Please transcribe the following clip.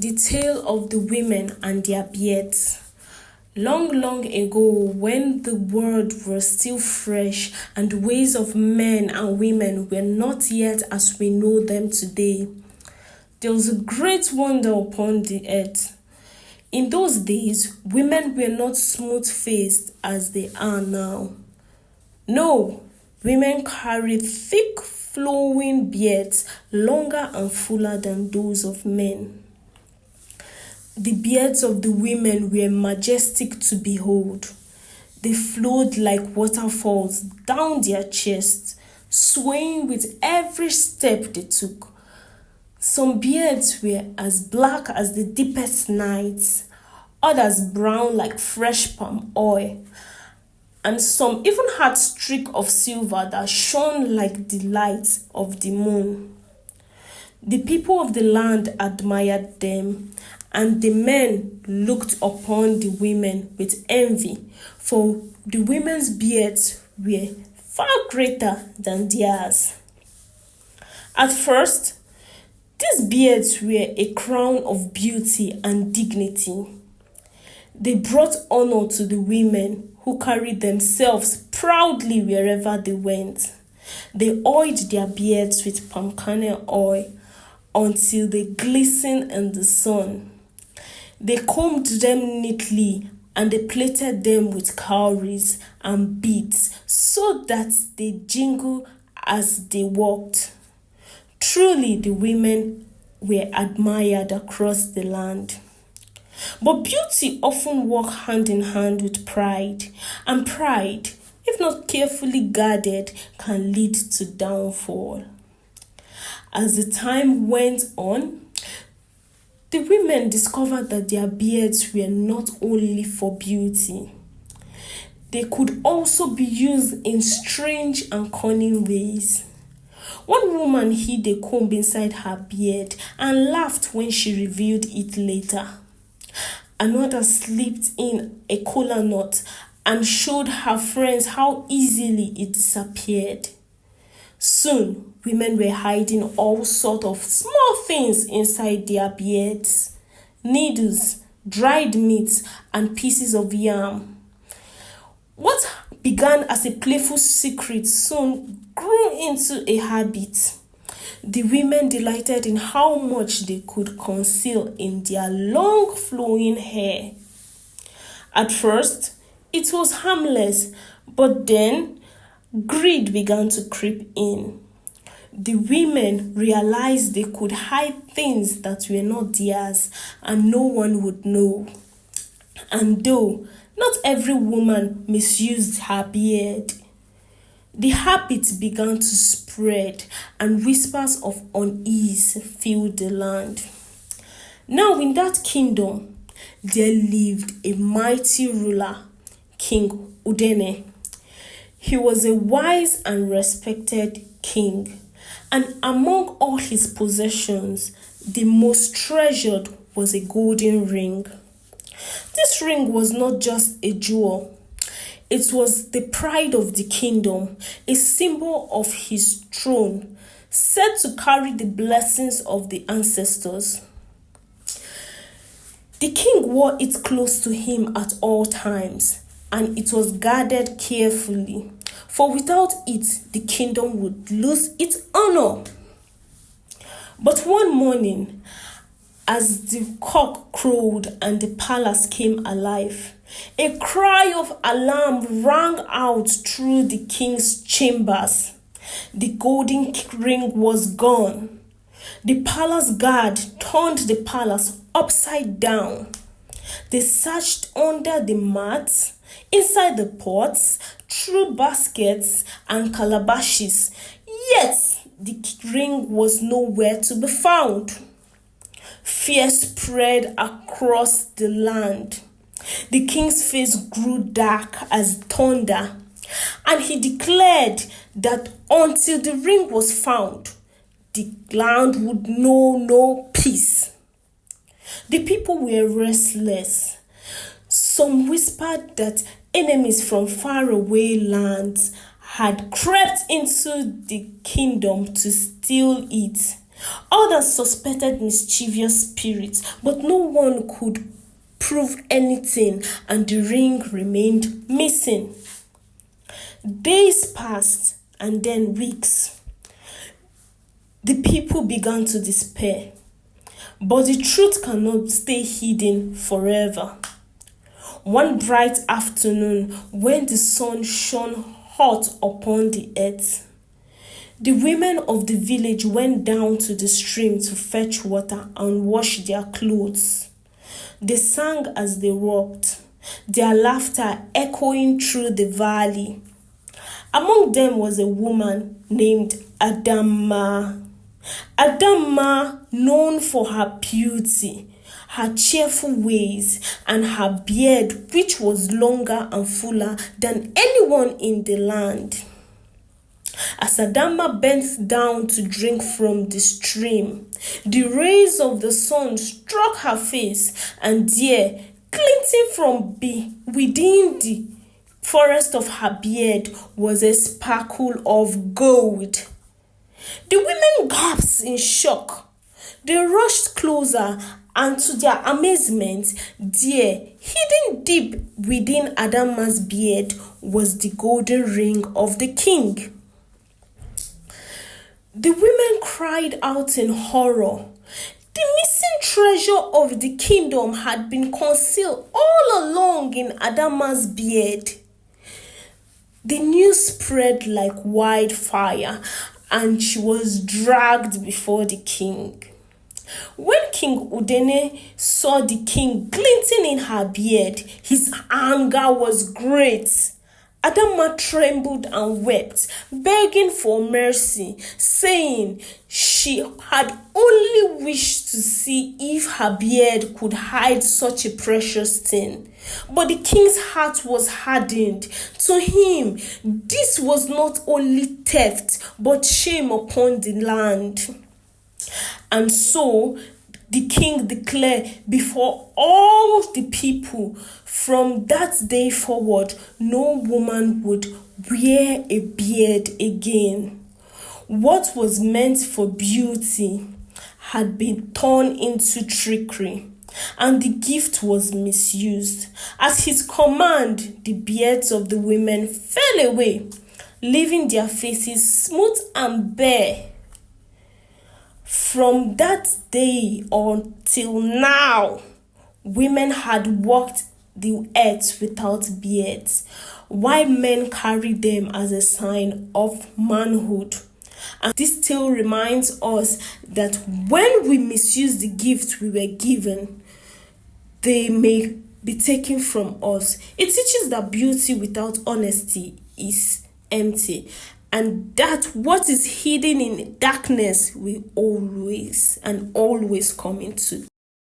The tale of the women and their beards. Long, long ago, when the world was still fresh and the ways of men and women were not yet as we know them today, there was a great wonder upon the earth. In those days, women were not smooth-faced as they are now. No, women carried thick, flowing beards, longer and fuller than those of men. The beards of the women were majestic to behold. They flowed like waterfalls down their chests, swaying with every step they took. Some beards were as black as the deepest nights, others brown like fresh palm oil, and some even had streaks of silver that shone like the light of the moon. The people of the land admired them, and the men looked upon the women with envy, for the women's beards were far greater than theirs. At first, these beards were a crown of beauty and dignity. They brought honor to the women who carried themselves proudly wherever they went. They oiled their beards with palm kernel oil until they glistened in the sun. They combed them neatly and they plaited them with cowries and beads so that they jingled as they walked. Truly, the women were admired across the land. But beauty often walks hand in hand with pride, and pride, if not carefully guarded, can lead to downfall. As the time went on, the women discovered that their beards were not only for beauty. They could also be used in strange and cunning ways. One woman hid a comb inside her beard and laughed when she revealed it later. Another slipped in a kola nut and showed her friends how easily it disappeared. Soon, women were hiding all sorts of small things inside their beards: needles, dried meat, and pieces of yam. What began as a playful secret soon grew into a habit. The women delighted in how much they could conceal in their long flowing hair. At first, it was harmless, but then greed began to creep in. The women realized they could hide things that were not theirs and no one would know. And though not every woman misused her beard, the habit began to spread and whispers of unease filled the land. Now in that kingdom, there lived a mighty ruler, King Udene. He was a wise and respected king, and among all his possessions, the most treasured was a golden ring. This ring was not just a jewel. It was the pride of the kingdom, a symbol of his throne, said to carry the blessings of the ancestors. The king wore it close to him at all times, and it was guarded carefully, for without it, the kingdom would lose its honor. But one morning, as the cock crowed and the palace came alive, a cry of alarm rang out through the king's chambers. The golden ring was gone. The palace guard turned the palace upside down. They searched under the mats, inside the pots, through baskets and calabashes, yet the ring was nowhere to be found. Fear spread across the land. The king's face grew dark as thunder, and he declared that until the ring was found, the land would know no peace. The people were restless. Some whispered that enemies from faraway lands had crept into the kingdom to steal it. Others suspected mischievous spirits, but no one could prove anything, and the ring remained missing. Days passed, and then weeks. The people began to despair. But the truth cannot stay hidden forever. One bright afternoon, when the sun shone hot upon the earth, the women of the village went down to the stream to fetch water and wash their clothes. They sang as they walked, their laughter echoing through the valley. Among them was a woman named Adama. Adama, known for her beauty, her cheerful ways, and her beard, which was longer and fuller than anyone in the land. As Adama bent down to drink from the stream, the rays of the sun struck her face, and there, glinting from within the forest of her beard, was a sparkle of gold. The women gasped in shock. They rushed closer, and to their amazement, there, hidden deep within Adama's beard, was the golden ring of the king. The women cried out in horror. The missing treasure of the kingdom had been concealed all along in Adama's beard. The news spread like wildfire, and she was dragged before the king. When King Udene saw the king glinting in her beard, his anger was great. Adama trembled and wept, begging for mercy, saying she had only wished to see if her beard could hide such a precious thing. But the king's heart was hardened. To him, this was not only theft, but shame upon the land. And so the king declared before all the people, from that day forward, no woman would wear a beard again. What was meant for beauty had been turned into trickery, and the gift was misused. At his command, the beards of the women fell away, leaving their faces smooth and bare. From that day until now, women had walked the earth without beards, while men carried them as a sign of manhood. And this tale reminds us that when we misuse the gifts we were given, they may be taken from us. It teaches that beauty without honesty is empty, and that what is hidden in darkness will always come into